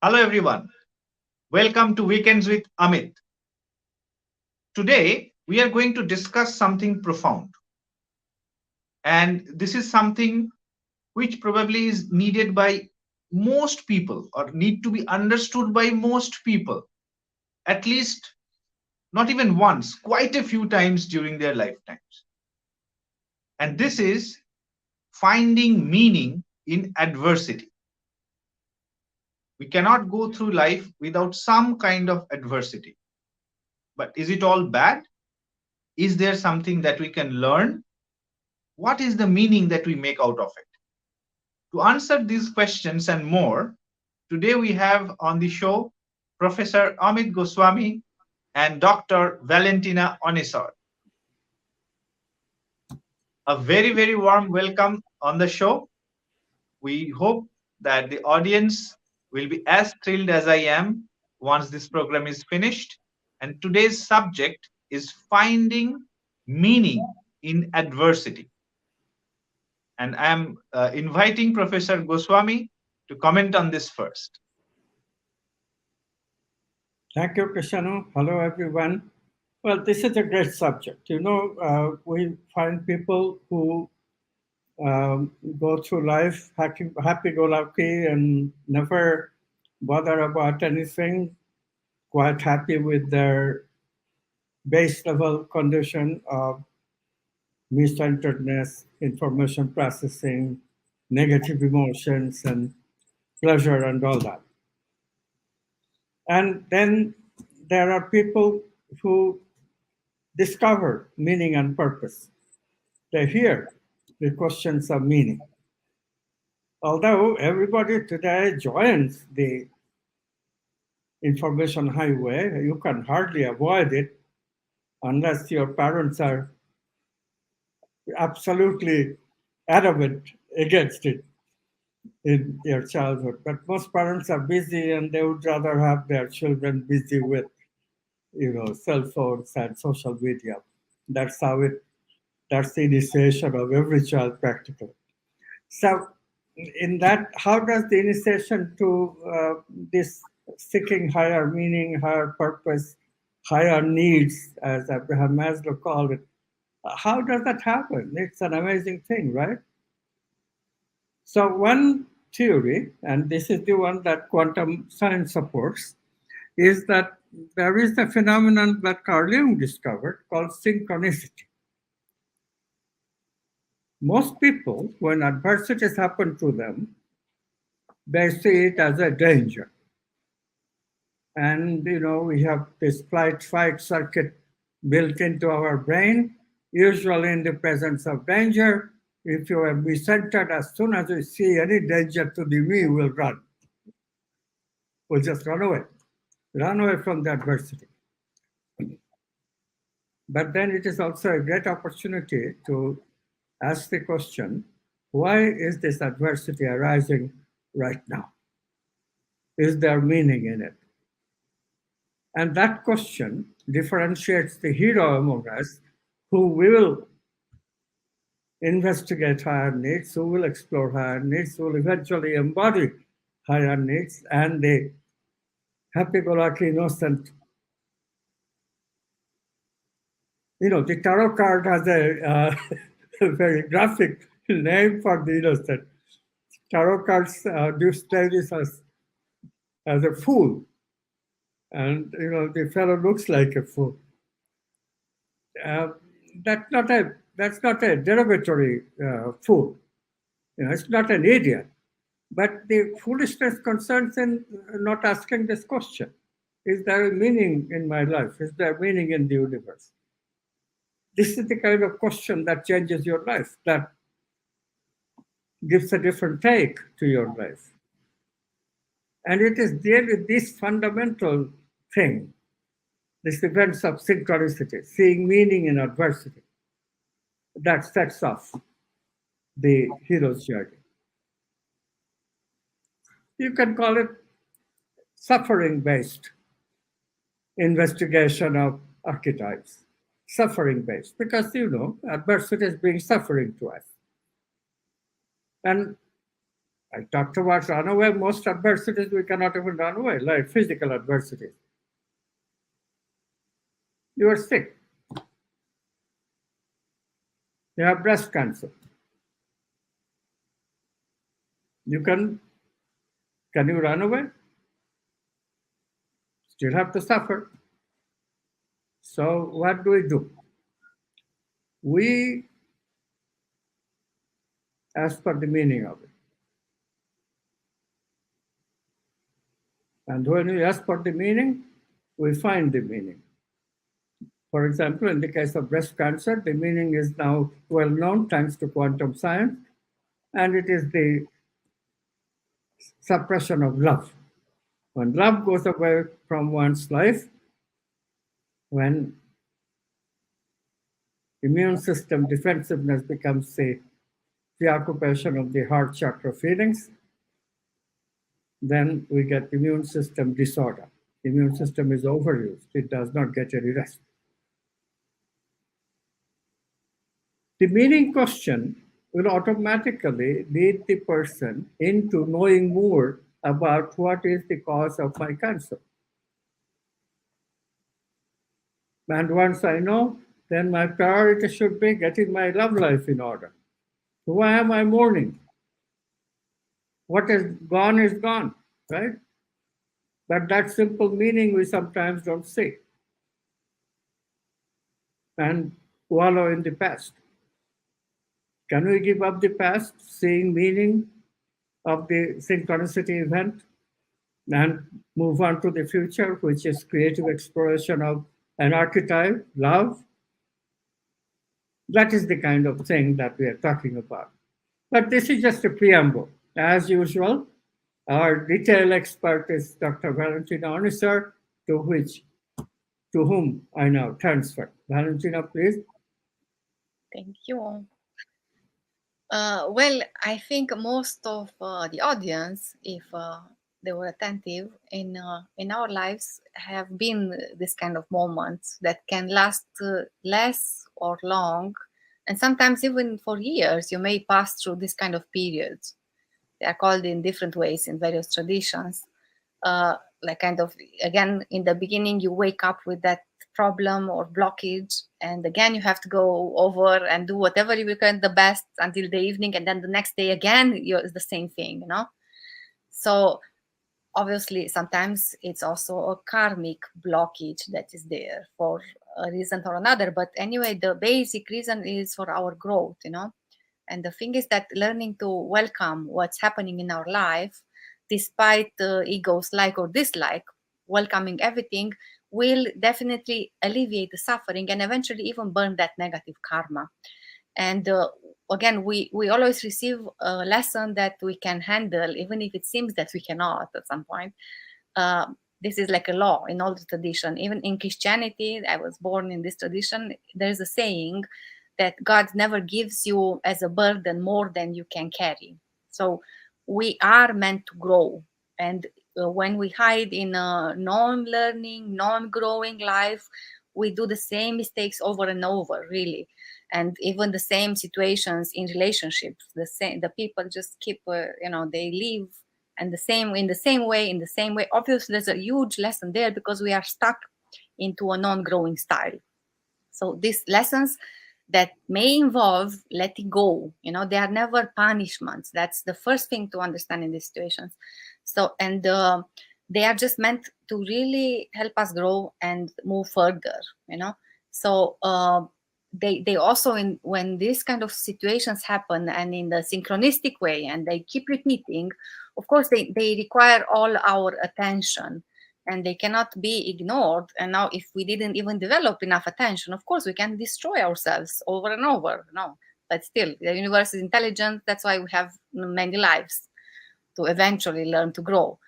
Hello, everyone. Welcome to Weekends with Amit. Today, we are going to discuss something profound. And this is something which probably is needed by most people or need to be understood by most people, at least not even once, quite a few times during their lifetimes. And this is finding meaning in adversity. We cannot go through life without some kind of adversity. But is it all bad? Is there something that we can learn? What is the meaning that we make out of it? To answer these questions and more, today we have on the show Professor Amit Goswami and Dr. Valentina Onisor. A very, very warm welcome on the show. We hope that the audience will be as thrilled as I am once this program is finished. And today's subject is finding meaning in adversity. And I'm inviting Professor Goswami to comment on this first. Thank you, Krishanu. Hello, everyone. Well, this is a great subject. We find people who go through life happy-go-lucky and never bother about anything, quite happy with their base level condition of miscenteredness, information processing, negative emotions, and pleasure, and all that. And then there are people who discover meaning and purpose. They hear the questions of meaning. Although everybody today joins the information highway, you can hardly avoid it unless your parents are absolutely adamant against it in your childhood. But most parents are busy and they would rather have their children busy with, cell phones and social media. That's how that's the initiation of every child practically. So in that, how does the initiation to this seeking higher meaning, higher purpose, higher needs, as Abraham Maslow called it, how does that happen? It's an amazing thing, right? So one theory, and this is the one that quantum science supports, is that there is a phenomenon that Carl Jung discovered called synchronicity. Most people, when adversities happen to them, they see it as a danger. And, we have this flight fight circuit built into our brain, usually in the presence of danger. If you are centered, as soon as you see any danger to the me, we'll run. We'll just run away from the adversity. But then it is also a great opportunity to ask the question, why is this adversity arising right now? Is there meaning in it? And that question differentiates the hero among us who will investigate higher needs, who will explore higher needs, who will eventually embody higher needs, and the happy-go-lucky innocent. The tarot card has a very graphic name for the innocent. Tarot cards display this as a fool. And, the fellow looks like a fool. That's not a derogatory fool. It's not an idiot. But the foolishness concerns in not asking this question. Is there a meaning in my life? Is there meaning in the universe? This is the kind of question that changes your life, that gives a different take to your life. And it is really this fundamental thing, this events of synchronicity, seeing meaning in adversity, that sets off the hero's journey. You can call it suffering-based investigation of archetypes. Suffering-based, because, adversity is being suffering to us. And I talked about run away. Most adversities we cannot even run away, like physical adversities. You are sick. You have breast cancer. You can you run away? Still have to suffer. So what do? We ask for the meaning of it. And when we ask for the meaning, we find the meaning. For example, in the case of breast cancer, the meaning is now well known thanks to quantum science, and it is the suppression of love. When love goes away from one's life, when immune system defensiveness becomes the preoccupation of the heart chakra feelings, then we get immune system disorder. The immune system is overused. It does not get any rest. The meaning question will automatically lead the person into knowing more about what is the cause of my cancer. And once I know, then my priority should be getting my love life in order. Why am I mourning? What is gone, right? But that simple meaning we sometimes don't see and wallow in the past. Can we give up the past, seeing meaning of the synchronicity event, and move on to the future, which is creative exploration of an archetype, love? That is the kind of thing that we are talking about. But this is just a preamble. As usual, our detail expert is Dr. Valentina Onisor, to whom I now transfer. Valentina, please. Thank you. Well, I think most of the audience, if they were attentive in our lives, have been this kind of moments that can last less or long, and sometimes even for years. You may pass through this kind of periods. They are called in different ways in various traditions. Like kind of, again, in the beginning, you wake up with that problem or blockage, and again you have to go over and do whatever you can the best until the evening, and then the next day again it's the same thing, so obviously sometimes it's also a karmic blockage that is there for a reason or another, but anyway the basic reason is for our growth, and the thing is that learning to welcome what's happening in our life, despite the ego's like or dislike, welcoming everything will definitely alleviate the suffering and eventually even burn that negative karma. And again, we always receive a lesson that we can handle, even if it seems that we cannot at some point. This is like a law in all the tradition. Even in Christianity, I was born in this tradition, there's a saying that God never gives you as a burden more than you can carry. So we are meant to grow. And when we hide in a non-learning, non-growing life, we do the same mistakes over and over, really. And even the same situations in relationships, the people just keep, they live and in the same way. Obviously, there's a huge lesson there because we are stuck into a non-growing style. So these lessons that may involve letting go, they are never punishments. That's the first thing to understand in these situations. So, and they are just meant to really help us grow and move further, So they also, when these kind of situations happen and in the synchronistic way, and they keep repeating, of course, they require all our attention. And they cannot be ignored. And now if we didn't even develop enough attention, of course we can destroy ourselves over and over. No, but still the universe is intelligent. That's why we have many lives to eventually learn to grow.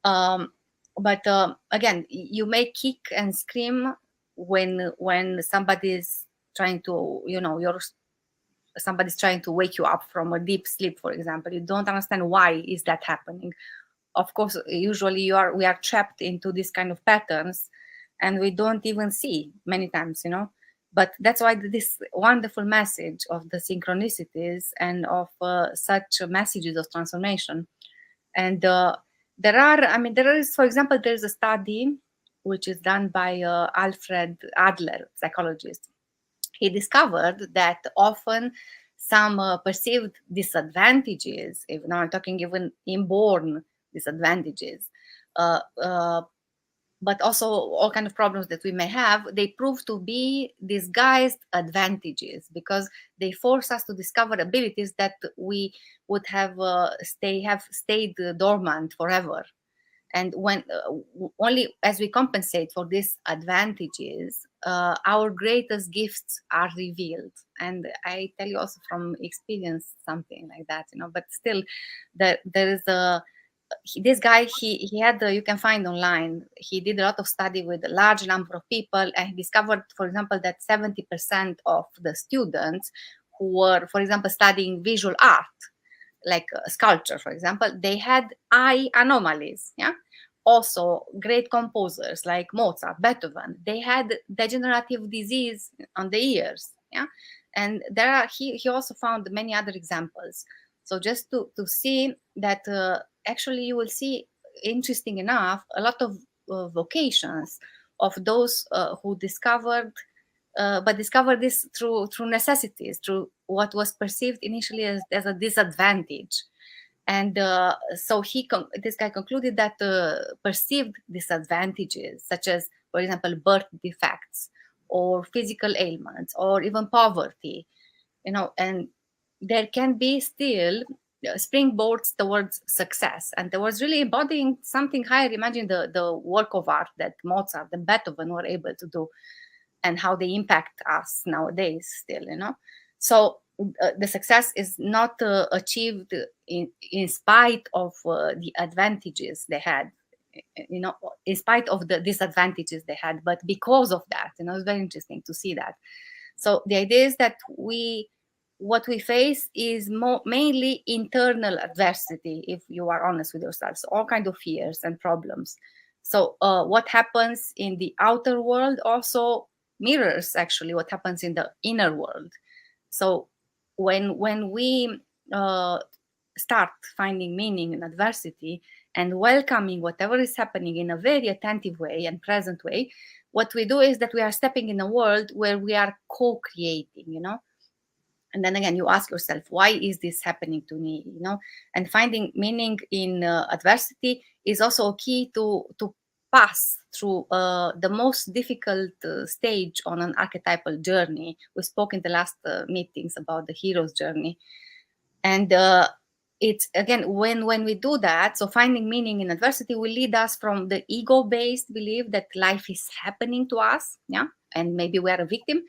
But again, you may kick and scream when somebody's trying to, somebody's trying to wake you up from a deep sleep, for example. You don't understand why is that happening. Of course, usually we are trapped into these kind of patterns, and we don't even see many times, But that's why this wonderful message of the synchronicities and of such messages of transformation. And there is, for example, there's a study which is done by Alfred Adler, psychologist. He discovered that often some perceived disadvantages, if now I'm talking even inborn disadvantages, uh, uh, but also all kind of problems that we may have, they prove to be disguised advantages, because they force us to discover abilities that we would have stayed dormant forever. And when only as we compensate for these advantages, our greatest gifts are revealed. And I tell you also from experience something like that, but still there is this guy, he had you can find online, he did a lot of study with a large number of people, and he discovered, for example, that 70% of the students who were, for example, studying visual art, like sculpture, for example, they had eye anomalies. Yeah. Also, great composers like Mozart, Beethoven, they had degenerative disease on the ears. Yeah. And there are, he also found many other examples. So just to see that actually you will see, interesting enough, a lot of vocations of those who discovered but discover this through necessities, through what was perceived initially as a disadvantage. And so this guy concluded that perceived disadvantages, such as, for example, birth defects or physical ailments or even poverty, and there can be still springboards towards success and towards really embodying something higher. Imagine the work of art that Mozart and Beethoven were able to do, and how they impact us nowadays still. So the success is not achieved in spite of the advantages they had, in spite of the disadvantages they had, but because of that. It's very interesting to see that. So the idea is that what we face is mainly internal adversity, if you are honest with yourselves, all kinds of fears and problems. So what happens in the outer world also mirrors actually what happens in the inner world. So when we start finding meaning in adversity and welcoming whatever is happening in a very attentive way and present way, what we do is that we are stepping in a world where we are co-creating, and then again, you ask yourself, why is this happening to me? And finding meaning in adversity is also a key to pass through the most difficult stage on an archetypal journey. We spoke in the last meetings about the hero's journey. And it's, again, when we do that, so finding meaning in adversity will lead us from the ego-based belief that life is happening to us, yeah, and maybe we are a victim,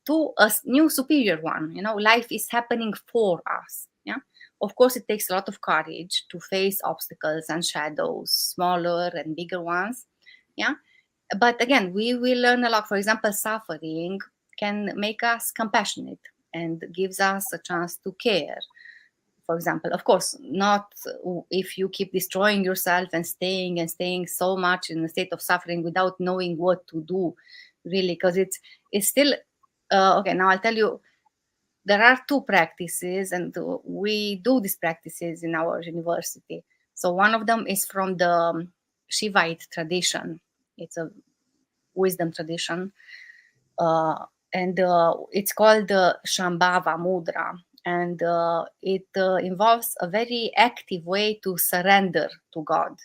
to a new superior one. Life is happening for us. Yeah. Of course, it takes a lot of courage to face obstacles and shadows, smaller and bigger ones. Yeah. But again, we will learn a lot. For example, suffering can make us compassionate and gives us a chance to care. For example, of course, not if you keep destroying yourself and staying so much in a state of suffering without knowing what to do, really, because it's still okay. Now I'll tell you, there are two practices, and we do these practices in our university. So one of them is from the Shivite tradition. It's a wisdom tradition, and it's called the Shambhava Mudra. And it involves a very active way to surrender to God,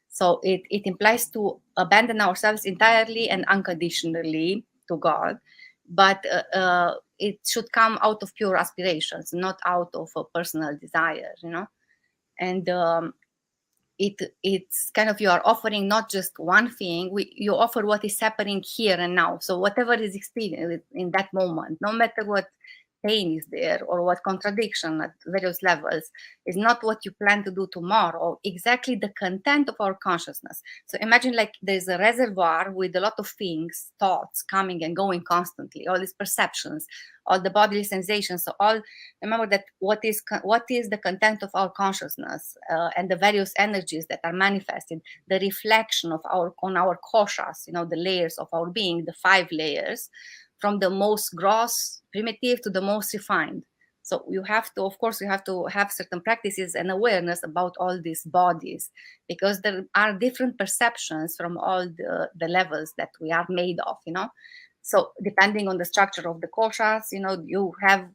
So it implies to abandon ourselves entirely and unconditionally to God, but it should come out of pure aspirations, not out of a personal desire, And it's kind of, you are offering not just one thing, you offer what is happening here and now. So whatever is experienced in that moment, no matter what pain is there or what contradiction at various levels, is not what you plan to do tomorrow, exactly the content of our consciousness. So imagine like there's a reservoir with a lot of things, thoughts coming and going constantly, all these perceptions, all the bodily sensations. So remember that what is the content of our consciousness, and the various energies that are manifested, the reflection of on our koshas, the layers of our being, the 5 layers. from the most gross, primitive to the most refined. So you have to, of course, you have to have certain practices and awareness about all these bodies, because there are different perceptions from all the levels that we are made of, So depending on the structure of the koshas, you have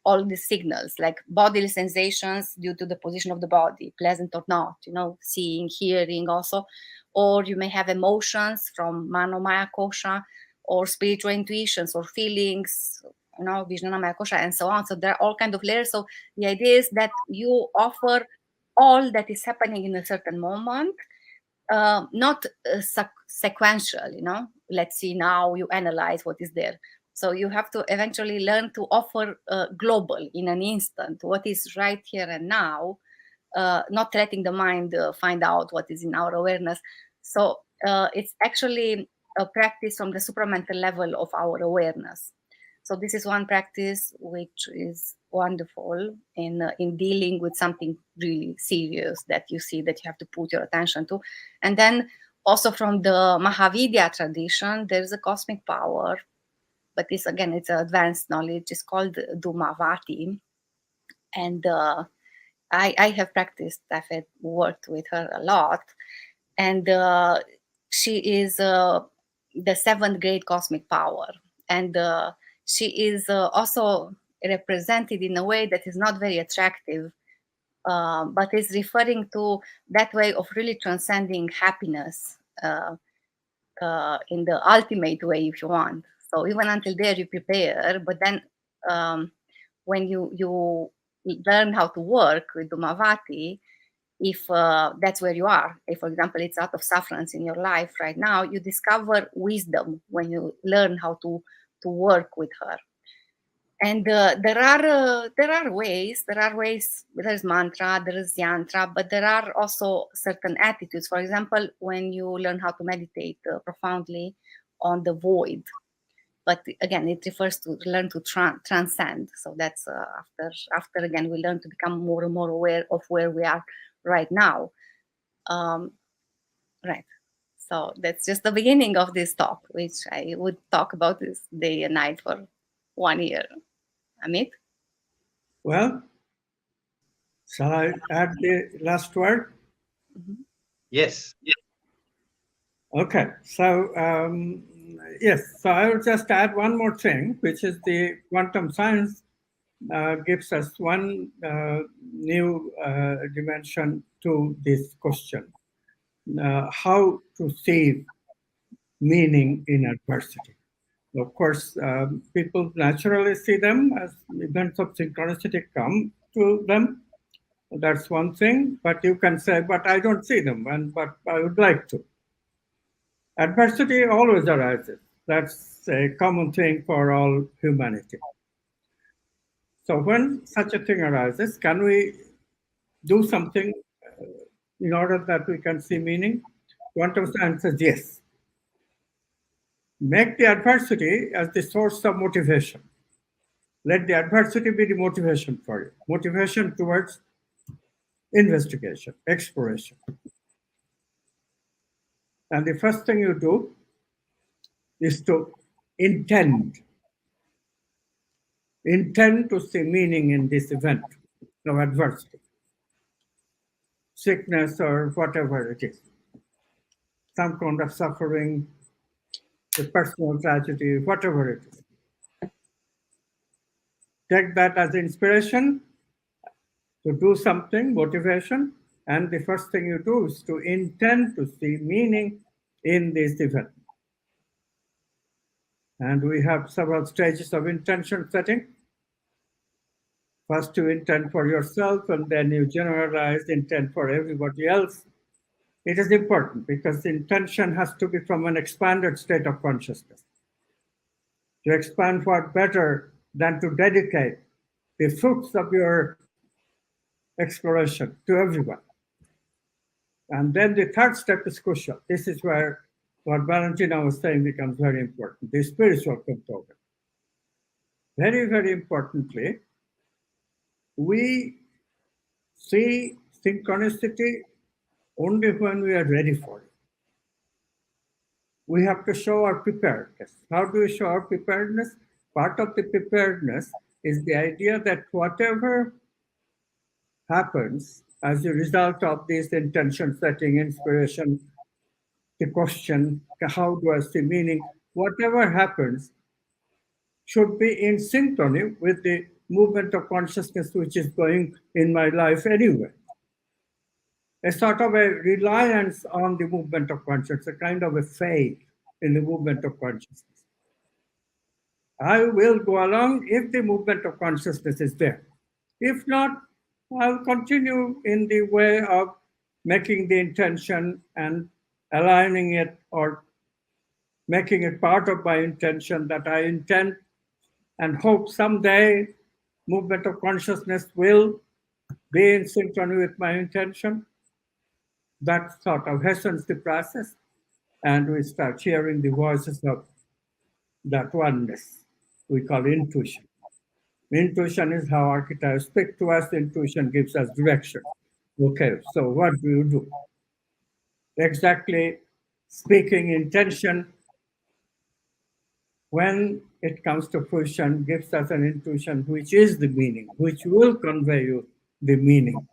all the signals like bodily sensations due to the position of the body, pleasant or not, seeing, hearing also, or you may have emotions from Manomaya kosha, or spiritual intuitions or feelings, Vijnanamaya kosha, and so on. So there are all kinds of layers. So the idea is that you offer all that is happening in a certain moment, not sequential, let's see, now you analyze what is there. So you have to eventually learn to offer global, in an instant, what is right here and now, not letting the mind find out what is in our awareness. So it's actually a practice from the supramental level of our awareness. So this is one practice which is wonderful in dealing with something really serious that you see that you have to put your attention to. And then also from the Mahavidya tradition, there is a cosmic power, but this again, it's an advanced knowledge. It's called Dhumavati. And I have practiced, I've worked with her a lot. And she is the seventh great cosmic power. And she is also represented in a way that is not very attractive, but is referring to that way of really transcending happiness in the ultimate way, if you want. So even until there, you prepare, but then when you learn how to work with Dhumavati, if that's where you are, if, for example, it's out of sufferance in your life right now, you discover wisdom when you learn how to work with her. And there are ways, there's mantra, there is yantra, but there are also certain attitudes. For example, when you learn how to meditate profoundly on the void, but again, it refers to learn to transcend. So that's after again, we learn to become more and more aware of where we are right now. Right. So that's just the beginning of this talk, which I would talk about this day and night for 1 year. Amit? Well, shall I add the last word? Mm-hmm. Yes. Okay, so yes, so I will just add one more thing, which is the quantum science gives us one new dimension to this question, how to see meaning in adversity. Of course, people naturally see them as events of synchronicity come to them. That's one thing, but you can say, but I don't see them, but I would like to. Adversity always arises. That's a common thing for all humanity. So when such a thing arises, can we do something in order that we can see meaning? Quantum science says yes. Make the adversity as the source of motivation. Let the adversity be the motivation for you. Motivation towards investigation, exploration. And the first thing you do is to intend to see meaning in this event of adversity, sickness or whatever it is, some kind of suffering, a personal tragedy, whatever it is. Take that as inspiration to do something, motivation, and the first thing you do is to intend to see meaning in this event. And we have several stages of intention setting. First, you intend for yourself, and then you generalize intent for everybody else. It is important because intention has to be from an expanded state of consciousness. To expand, what better than to dedicate the fruits of your exploration to everyone. And then the third step is crucial. This is where what Valentina was saying becomes very important, the spiritual component. Very, very importantly, we see synchronicity only when we are ready for it. we have to show our preparedness. How do we show our preparedness? Part of the preparedness is the idea that whatever happens as a result of this intention setting, inspiration, the question, how do I see meaning, whatever happens should be in synchrony with the movement of consciousness which is going in my life anyway. A sort of a reliance on the movement of consciousness, a kind of a faith in the movement of consciousness. I will go along if the movement of consciousness is there. If not, I'll continue in the way of making the intention and aligning it or making it part of my intention that I intend and hope someday movement of consciousness will be in synchrony with my intention. That sort of hastens the process, and we start hearing the voices of that oneness we call intuition. Intuition is how archetypes speak to us. Intuition gives us direction. Okay, so what do you do? Exactly speaking intention, when it comes to fruition, gives us an intuition which is the meaning, which will convey you the meaning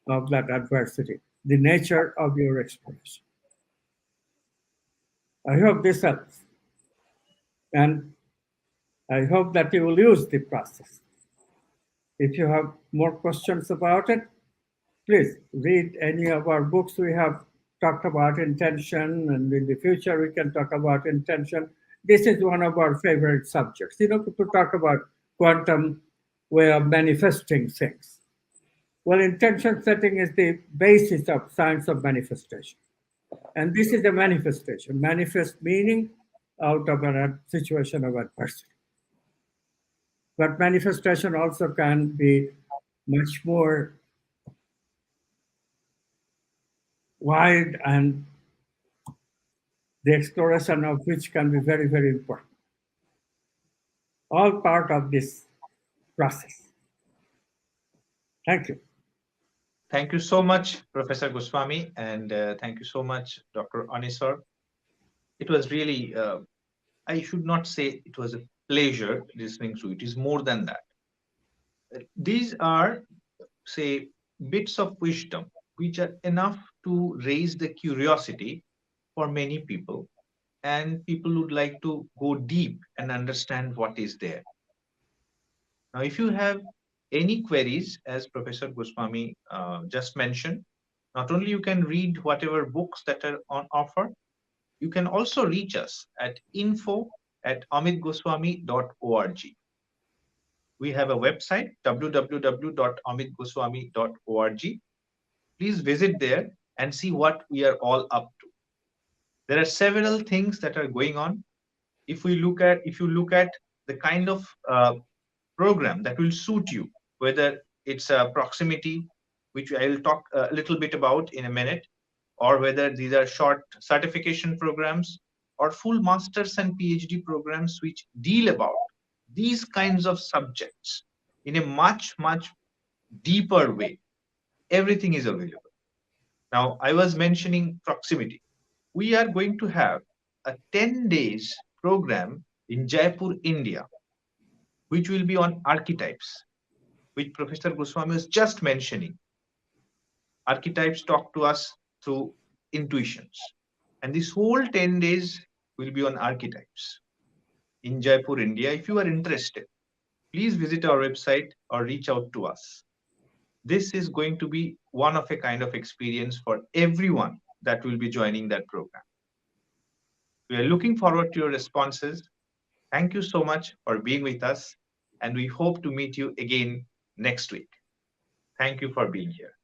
of that adversity, the nature of your exploration. I hope this helps. And I hope that you will use the process. If you have more questions about it, please read any of our books. We have talked about intention, and in the future we can talk about intention. This is one of our favorite subjects. You know, people talk about quantum way of manifesting things. Well, intention setting is the basis of science of manifestation. And this is a manifestation, manifest meaning out of a situation of adversity. But manifestation also can be much more wide, and the exploration of which can be very, very important. All part of this process. Thank you. Thank you so much, Professor Goswami, and thank you so much, Dr. Onisor. It was really, I should not say it was a pleasure listening to it. It is more than that. These are, say, bits of wisdom which are enough to raise the curiosity for many people, and people would like to go deep and understand what is there. Now, if you have any queries, as Professor Goswami just mentioned, not only you can read whatever books that are on offer, you can also reach us at info@amitgoswami.org. We have a website, www.amitgoswami.org. Please visit there and see what we are all up to. There are several things that are going on. If you look at the kind of program that will suit you, whether it's a proximity, which I will talk a little bit about in a minute, or whether these are short certification programs or full masters and PhD programs which deal about these kinds of subjects in a much, much deeper way. Everything is available. Now, I was mentioning proximity. We are going to have a 10 days program in Jaipur, India, which will be on archetypes, which Professor Goswami was just mentioning. Archetypes talk to us through intuitions. And this whole 10 days will be on archetypes in Jaipur, India. If you are interested, please visit our website or reach out to us. This is going to be one of a kind of experience for everyone that will be joining that program. We are looking forward to your responses. Thank you so much for being with us, and we hope to meet you again next week. Thank you for being here.